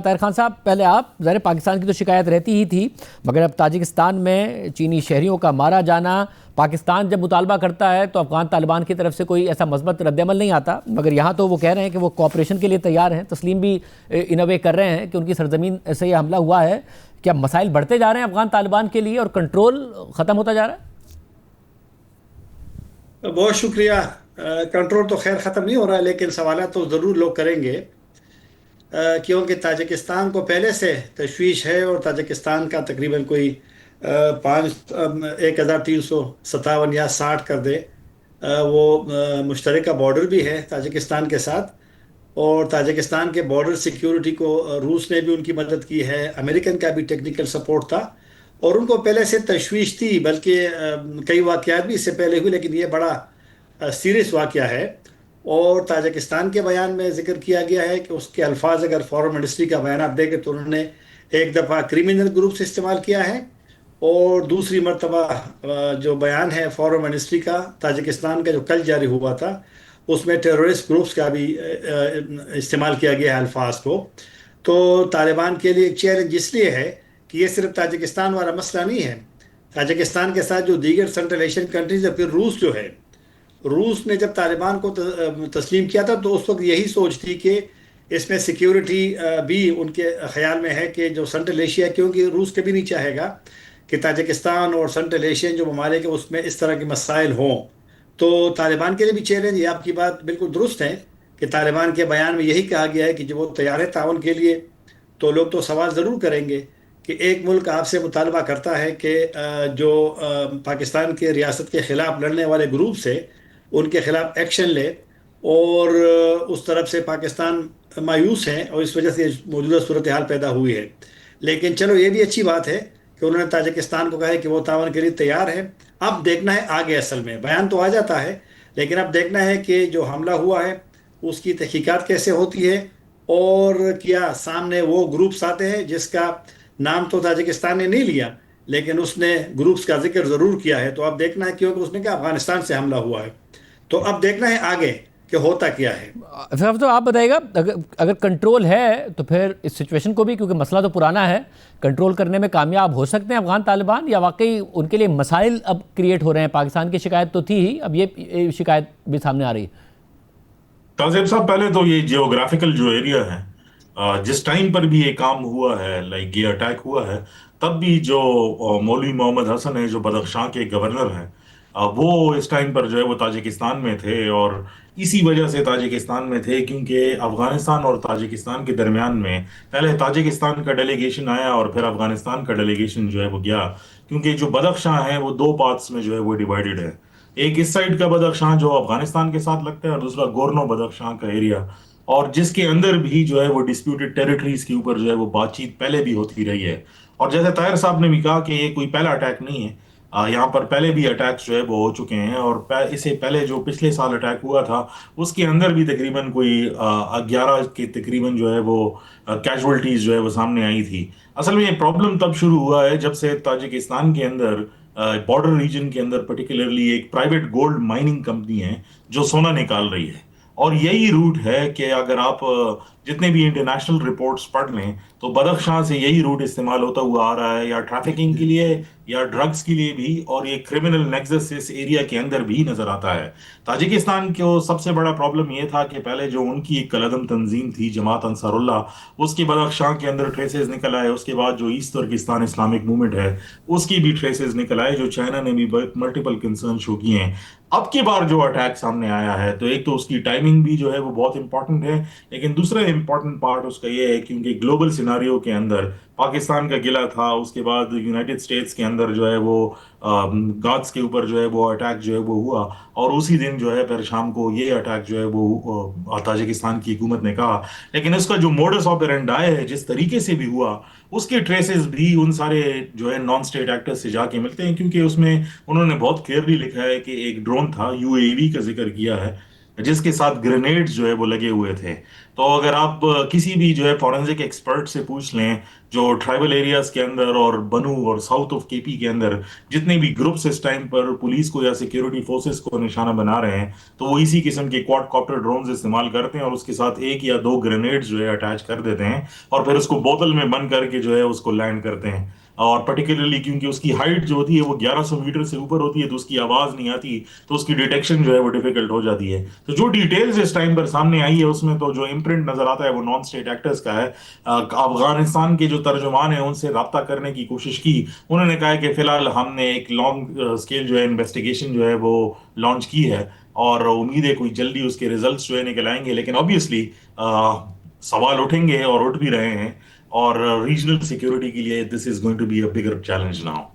طاہر خان صاحب، پہلے آپ ظاہر پاکستان کی تو شکایت رہتی ہی تھی، مگر اب تاجکستان میں چینی شہریوں کا مارا جانا، پاکستان جب مطالبہ کرتا ہے تو افغان طالبان کی طرف سے کوئی ایسا مثبت رد عمل نہیں آتا، مگر یہاں تو وہ کہہ رہے ہیں کہ وہ کوآپریشن کے لیے تیار ہیں، تسلیم بھی ان اے وے کر رہے ہیں کہ ان کی سرزمین سے یہ حملہ ہوا ہے. کیا مسائل بڑھتے جا رہے ہیں افغان طالبان کے لیے اور کنٹرول ختم ہوتا جا رہا ہے؟ بہت شکریہ. کنٹرول تو خیر ختم نہیں ہو رہا ہے، لیکن سوالات تو ضرور لوگ کریں گے، کیونکہ تاجکستان کو پہلے سے تشویش ہے اور تاجکستان کا تقریباً کوئی 1357 یا 60 کر دے وہ مشترکہ بارڈر بھی ہے تاجکستان کے ساتھ. اور تاجکستان کے بارڈر سیکیورٹی کو روس نے بھی ان کی مدد کی ہے، امریکن کا بھی ٹیکنیکل سپورٹ تھا اور ان کو پہلے سے تشویش تھی، بلکہ کئی واقعات بھی اس سے پہلے ہوئے، لیکن یہ بڑا سیریس واقعہ ہے. اور تاجکستان کے بیان میں ذکر کیا گیا ہے کہ اس کے الفاظ اگر فارن منسٹری کا بیان آپ دیکھیں تو انہوں نے ایک دفعہ کریمنل گروپ سے استعمال کیا ہے، اور دوسری مرتبہ جو بیان ہے فارن منسٹری کا تاجکستان کا جو کل جاری ہوا تھا اس میں ٹیرورسٹ گروپس کا بھی استعمال کیا گیا ہے الفاظ کو. تو طالبان کے لیے ایک چیلنج اس لیے ہے کہ یہ صرف تاجکستان والا مسئلہ نہیں ہے. تاجکستان کے ساتھ جو دیگر سنٹرل ایشین کنٹریز ہے، پھر روس جو ہے، روس نے جب طالبان کو تسلیم کیا تھا تو اس وقت یہی سوچ تھی کہ اس میں سیکیورٹی بھی ان کے خیال میں ہے کہ جو سنٹرل ایشیا، کیونکہ روس کبھی نہیں چاہے گا کہ تاجکستان اور سنٹرل ایشین جو ممالک ہیں اس میں اس طرح کے مسائل ہوں. تو طالبان کے لیے بھی چیلنج، یہ آپ کی بات بالکل درست ہے کہ طالبان کے بیان میں یہی کہا گیا ہے کہ جو وہ تیار ہے تعاون کے لیے. تو لوگ تو سوال ضرور کریں گے کہ ایک ملک آپ سے مطالبہ کرتا ہے کہ جو پاکستان کے ریاست کے خلاف لڑنے والے گروپ سے ان کے خلاف ایکشن لے، اور اس طرف سے پاکستان مایوس ہیں اور اس وجہ سے موجودہ صورتحال پیدا ہوئی ہے. لیکن چلو یہ بھی اچھی بات ہے کہ انہوں نے تاجکستان کو کہا ہے کہ وہ تعاون کے لیے تیار ہے. اب دیکھنا ہے آگے، اصل میں بیان تو آ جاتا ہے لیکن اب دیکھنا ہے کہ جو حملہ ہوا ہے اس کی تحقیقات کیسے ہوتی ہے، اور کیا سامنے وہ گروپس آتے ہیں جس کا نام تو تاجکستان نے نہیں لیا لیکن اس نے گروپس کا ذکر ضرور کیا ہے. تو اب دیکھنا ہے، کیونکہ اس نے کہا افغانستان سے حملہ ہوا ہے. تو اب دیکھنا ہے آگے کہ ہوتا کیا ہے. تو آپ بتائیے گا، اگر کنٹرول ہے تو پھر اس سچویشن کو بھی، کیونکہ مسئلہ تو پرانا ہے، کنٹرول کرنے میں کامیاب ہو سکتے ہیں افغان طالبان، یا واقعی ان کے لیے مسائل اب کریٹ ہو رہے ہیں؟ پاکستان کی شکایت تو تھی ہی، اب یہ شکایت بھی سامنے آ رہی ہے. تازیب صاحب، پہلے تو یہ جیوگرافیکل جو ایریا ہے، جس ٹائم پر بھی یہ کام ہوا ہے، لائک یہ اٹیک ہوا ہے، تب بھی جو مولوی محمد حسن ہے جو بدخشاں کے گورنر ہیں، وہ اس ٹائم پر جو ہے وہ تاجکستان میں تھے. اور اسی وجہ سے تاجکستان میں تھے کیونکہ افغانستان اور تاجکستان کے درمیان میں پہلے تاجکستان کا ڈیلیگیشن آیا اور پھر افغانستان کا ڈیلیگیشن جو ہے وہ گیا، کیونکہ جو بدخشاں ہے وہ دو پارٹس میں جو ہے وہ ڈیوائیڈڈ ہے. ایک اس سائڈ کا بدخشاں جو افغانستان کے ساتھ لگتا ہے، اور دوسرا گورنو بدخشاں کا ایریا، اور جس کے اندر بھی جو ہے وہ ڈسپیوٹڈ ٹیریٹریز کے اوپر جو ہے وہ بات چیت پہلے بھی ہوتی رہی ہے. اور جیسے طاہر صاحب نے بھی کہا کہ یہ کوئی پہلا اٹیک نہیں ہے، یہاں پر پہلے بھی اٹیکس جو ہے وہ ہو چکے ہیں. اور اس سے پہلے جو پچھلے سال اٹیک ہوا تھا اس کے اندر بھی تقریباً کوئی 11 کے تقریباً جو ہے وہ کیجولٹیز جو ہے وہ سامنے آئی تھی. اصل میں یہ پرابلم تب شروع ہوا ہے جب سے تاجکستان کے اندر بارڈر ریجن کے اندر پرٹیکولرلی ایک پرائیویٹ گولڈ مائننگ کمپنی ہے جو سونا نکال رہی ہے. اور یہی روٹ ہے کہ اگر آپ جتنے بھی انٹرنیشنل رپورٹس پڑھ لیں تو بدخشاں سے یہی روٹ استعمال ہوتا ہوا آ رہا ہے، یا ٹریفکنگ کے لیے یا ڈرگز کے لیے بھی، اور یہ کرمنل نیکسس اس ایریا کے اندر بھی نظر آتا ہے. تاجکستان کو سب سے بڑا پرابلم یہ تھا کہ پہلے جو ان کی ایک کالعدم تنظیم تھی جماعت انصار اللہ، اس کے بدخشاں کے اندر ٹریسز نکل آئے. اس کے بعد جو ایسٹ ترکستان اسلامک موومنٹ ہے اس کی بھی ٹریسز نکل آئے، جو چائنا نے بھی ملٹیپل کنسرن شو کیے ہیں. اب کی بار جو اٹیک سامنے آیا ہے تو ایک تو اس کی ٹائمنگ بھی جو ہے وہ بہت امپورٹنٹ ہے، لیکن دوسرا امپورٹنٹ پارٹ اس کا یہ ہے کیونکہ گلوبل سیناریو کے اندر پاکستان کا گلہ تھا، اس کے بعد یونائٹڈ اسٹیٹس کے اندر جو ہے وہ گاٹس کے اوپر جو ہے وہ اٹیک جو ہے وہ ہوا، اور اسی دن جو ہے پھر شام کو یہ اٹیک جو ہے وہ تاجکستان کی حکومت نے کہا. لیکن اس کا جو موڈس آپرینڈائی ہے، جس طریقے سے بھی ہوا، اس کے ٹریسز بھی ان سارے جو ہے نان اسٹیٹ ایکٹرز سے جا کے ملتے ہیں، کیونکہ اس میں انہوں نے بہت کلیئرلی لکھا ہے کہ ایک ڈرون تھا، UAV کا ذکر کیا ہے، جس کے ساتھ گرینیڈز جو ہے وہ لگے ہوئے تھے. تو اگر آپ کسی بھی جو ہے فورنزک ایکسپرٹ سے پوچھ لیں جو ٹرائبل ایریاز کے اندر اور بنو اور ساؤتھ آف کے پی کے اندر جتنے بھی گروپس اس ٹائم پر پولیس کو یا سیکیورٹی فورسز کو نشانہ بنا رہے ہیں تو وہ اسی قسم کے کواد کاپٹر ڈرونز استعمال کرتے ہیں اور اس کے ساتھ 1 یا 2 گرینیڈز جو ہے اٹیچ کر دیتے ہیں اور پھر اس کو بوتل میں بند کر کے جو ہے اس کو لینڈ کرتے ہیں. اور پرٹیکولرلی کیونکہ اس کی ہائٹ جو ہوتی ہے وہ 1100 میٹر سے اوپر ہوتی ہے تو اس کی آواز نہیں آتی, تو اس کی ڈیٹیکشن جو ہے وہ ڈیفیکلٹ ہو جاتی ہے. تو جو ڈیٹیلز اس ٹائم پر سامنے آئی ہے اس میں تو جو امپرنٹ نظر آتا ہے وہ نان اسٹیٹ ایکٹرز کا ہے. افغانستان کے جو ترجمان ہیں ان سے رابطہ کرنے کی کوشش کی, انہوں نے کہا کہ فی الحال ہم نے ایک لانگ اسکیل جو ہے انویسٹیگیشن جو ہے وہ لانچ کی ہے اور امید ہے کوئی جلدی اس کے ریزلٹس جو ہے نکل آئیں گے. لیکن آبویسلی سوال اٹھیں گے اور اٹھ بھی رہے ہیں, اور ریجنل سیکیورٹی کے لیے this is going to be a bigger challenge now.